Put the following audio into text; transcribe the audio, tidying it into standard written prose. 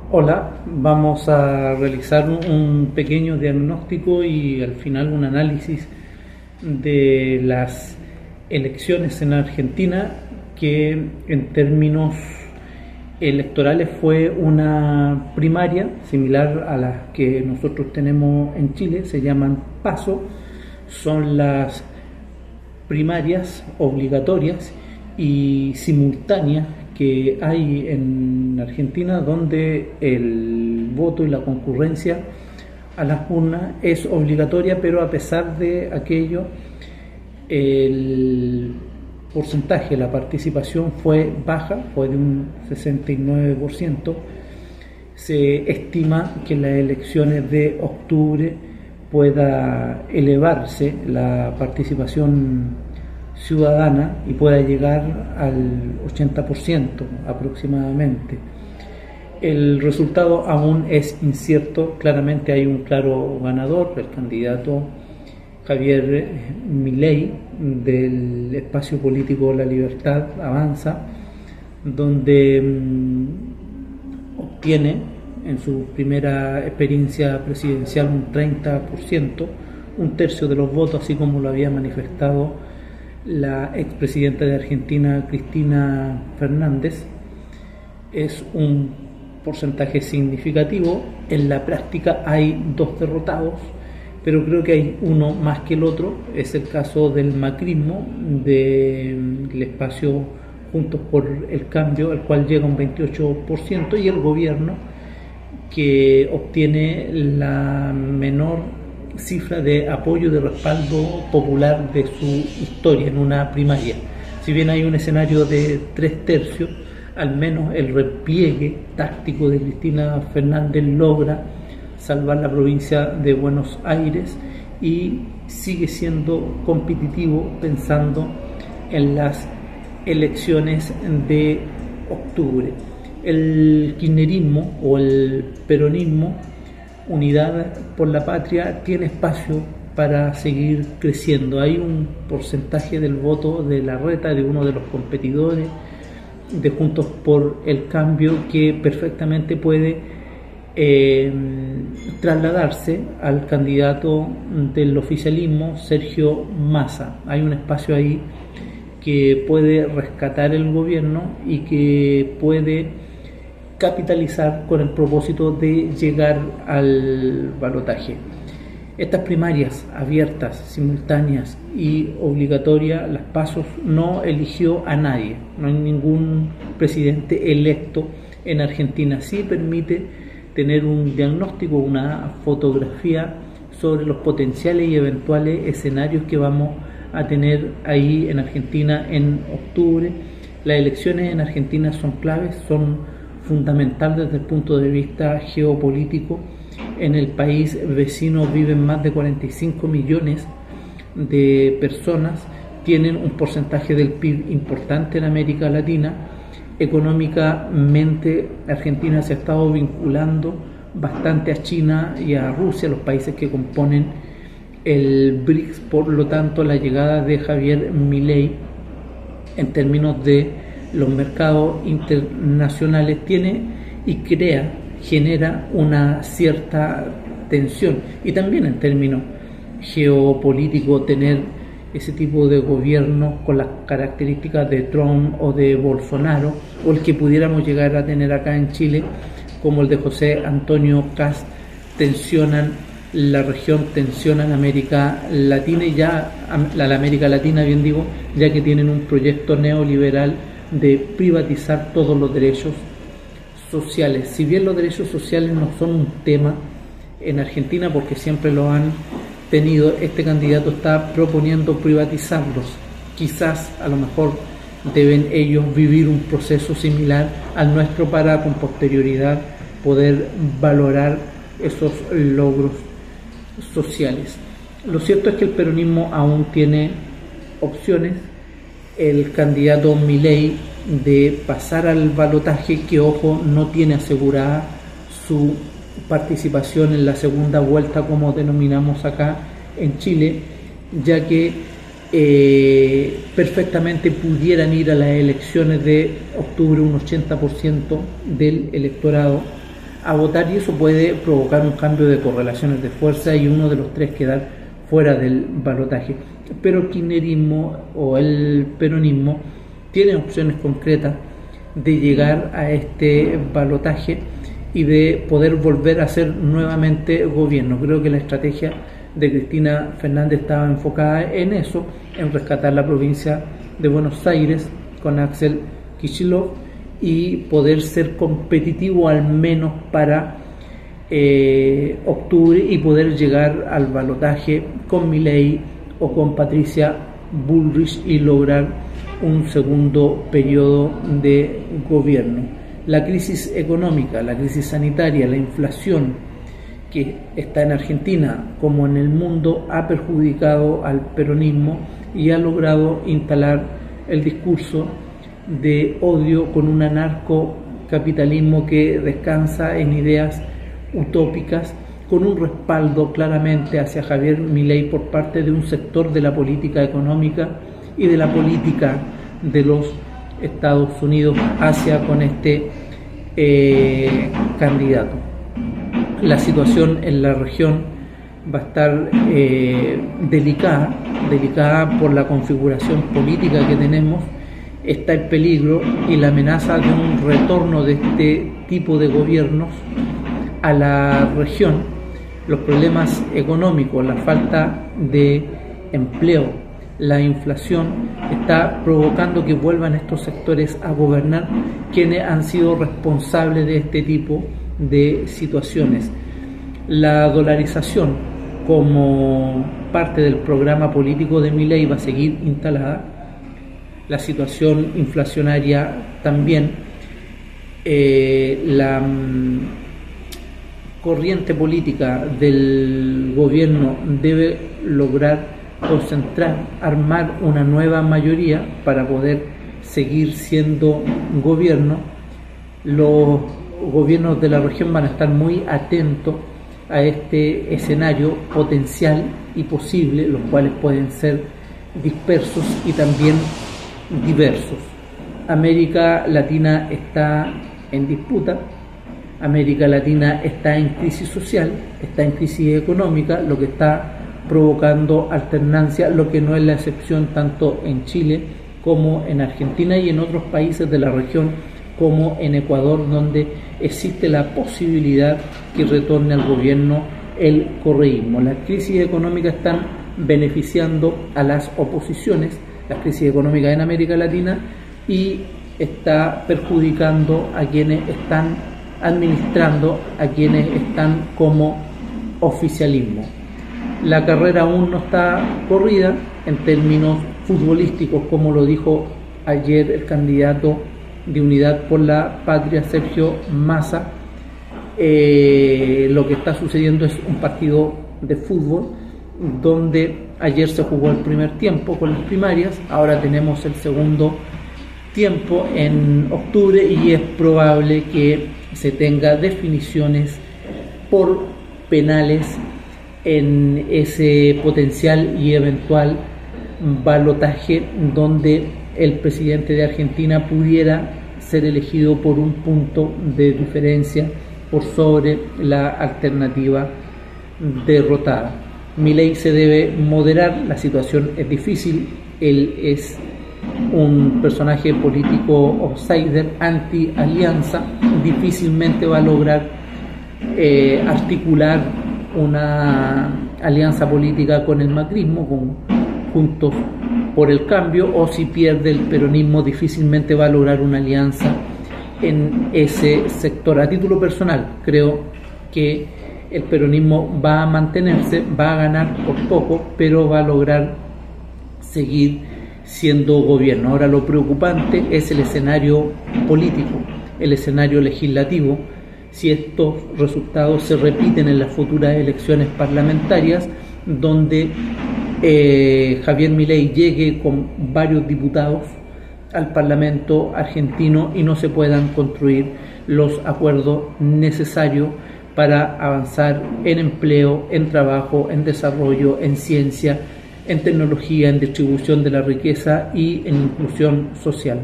Hola, vamos a realizar un pequeño diagnóstico y al final un análisis de las elecciones en Argentina, que en términos electorales fue una primaria similar a las que nosotros tenemos en Chile. Se llaman PASO, son las primarias obligatorias y simultáneas que hay en Argentina, donde el voto y la concurrencia a las urnas es obligatoria, pero a pesar de aquello el porcentaje, la participación fue baja, fue de un 69%. Se estima que en las elecciones de octubre pueda elevarse la participación ciudadana y pueda llegar al 80% aproximadamente. El resultado aún es incierto. Claramente hay un claro ganador, el candidato Javier Milei del espacio político La Libertad Avanza, donde obtiene en su primera experiencia presidencial un 30%, un tercio de los votos, así como lo había manifestado la expresidenta de Argentina, Cristina Fernández. Es un porcentaje significativo. En la práctica hay dos derrotados, pero creo que hay uno más que el otro. Es el caso del macrismo, del espacio Juntos por el Cambio, al cual llega un 28%, y el gobierno, que obtiene la menor cifra de apoyo, de respaldo popular de su historia en una primaria. Si bien hay un escenario de 3/3, al menos el repliegue táctico de Cristina Fernández logra salvar la provincia de Buenos Aires y sigue siendo competitivo pensando en las elecciones de octubre. El kirchnerismo o el peronismo, Unidad por la Patria, tiene espacio para seguir creciendo. Hay un porcentaje del voto de Larreta, de uno de los competidores de Juntos por el Cambio, que perfectamente puede trasladarse al candidato del oficialismo, Sergio Massa. Hay un espacio ahí que puede rescatar el gobierno y que puede capitalizar con el propósito de llegar al balotaje. Estas primarias abiertas, simultáneas y obligatorias, las PASO, no eligió a nadie, no hay ningún presidente electo en Argentina. Sí permite tener un diagnóstico, una fotografía sobre los potenciales y eventuales escenarios que vamos a tener ahí en Argentina en octubre. Las elecciones en Argentina son claves, son fundamental desde el punto de vista geopolítico. En el país vecino viven más de 45 millones de personas, tienen un porcentaje del PIB importante en América Latina. Económicamente, Argentina se ha estado vinculando bastante a China y a Rusia, los países que componen el BRICS. Por lo tanto, la llegada de Javier Milei en términos de los mercados internacionales tiene y genera una cierta tensión. Y también en términos geopolíticos, tener ese tipo de gobierno con las características de Trump o de Bolsonaro, o el que pudiéramos llegar a tener acá en Chile, como el de José Antonio Kast, tensionan la región, tensionan América Latina, y ya la América Latina, bien digo, ya que tienen un proyecto neoliberal de privatizar todos los derechos sociales. Si bien los derechos sociales no son un tema en Argentina, porque siempre lo han tenido, este candidato está proponiendo privatizarlos. Quizás a lo mejor deben ellos vivir un proceso similar al nuestro para con posterioridad poder valorar esos logros sociales. Lo cierto es que el peronismo aún tiene opciones. El candidato Milei de pasar al balotaje, que ojo, no tiene asegurada su participación en la segunda vuelta, como denominamos acá en Chile, ya que perfectamente pudieran ir a las elecciones de octubre un 80% del electorado a votar, y eso puede provocar un cambio de correlaciones de fuerza y uno de los tres quedar fuera del balotaje. Pero el kirchnerismo o el peronismo tienen opciones concretas de llegar a este balotaje y de poder volver a ser nuevamente gobierno. Creo que la estrategia de Cristina Fernández estaba enfocada en eso, en rescatar la provincia de Buenos Aires con Axel Kicillof y poder ser competitivo al menos para octubre y poder llegar al balotaje con Milei o con Patricia Bullrich y lograr un segundo periodo de gobierno. La crisis económica, la crisis sanitaria, la inflación que está en Argentina como en el mundo ha perjudicado al peronismo y ha logrado instalar el discurso de odio con un anarcocapitalismo que descansa en ideas utópicas, con un respaldo claramente hacia Javier Milei por parte de un sector de la política económica y de la política de los Estados Unidos hacia con este candidato. La situación en la región va a estar delicada por la configuración política que tenemos. Está el peligro y la amenaza de un retorno de este tipo de gobiernos a la región. Los problemas económicos, la falta de empleo, la inflación está provocando que vuelvan estos sectores a gobernar, quienes han sido responsables de este tipo de situaciones. La dolarización como parte del programa político de Milei va a seguir instalada. La situación inflacionaria también. La corriente política del gobierno debe lograr concentrar, armar una nueva mayoría para poder seguir siendo gobierno. Los gobiernos de la región van a estar muy atentos a este escenario potencial y posible, los cuales pueden ser dispersos y también diversos. América Latina está en disputa, América Latina está en crisis social, está en crisis económica, lo que está provocando alternancia, lo que no es la excepción tanto en Chile como en Argentina y en otros países de la región como en Ecuador, donde existe la posibilidad que retorne al gobierno el correísmo. Las crisis económicas están beneficiando a las oposiciones, las crisis económicas en América Latina, y está perjudicando a quienes están administrando, a quienes están como oficialismo. La carrera aún no está corrida en términos futbolísticos, como lo dijo ayer el candidato de Unidad por la Patria, Sergio Massa. Lo que está sucediendo es un partido de fútbol donde ayer se jugó el primer tiempo con las primarias, ahora tenemos el segundo tiempo en octubre y es probable que se tenga definiciones por penales en ese potencial y eventual balotaje donde el presidente de Argentina pudiera ser elegido por un punto de diferencia por sobre la alternativa derrotada. Milei se debe moderar, la situación es difícil, él es un personaje político outsider, anti-alianza, difícilmente va a lograr articular una alianza política con el macrismo, con Juntos por el Cambio, o si pierde el peronismo difícilmente va a lograr una alianza en ese sector. A título personal creo que el peronismo va a mantenerse, va a ganar por poco, pero va a lograr seguir siendo gobierno. Ahora lo preocupante es el escenario político, el escenario legislativo. Si estos resultados se repiten en las futuras elecciones parlamentarias, donde Javier Milei llegue con varios diputados al Parlamento argentino y no se puedan construir los acuerdos necesarios para avanzar en empleo, en trabajo, en desarrollo, en ciencia, en tecnología, en distribución de la riqueza y en inclusión social.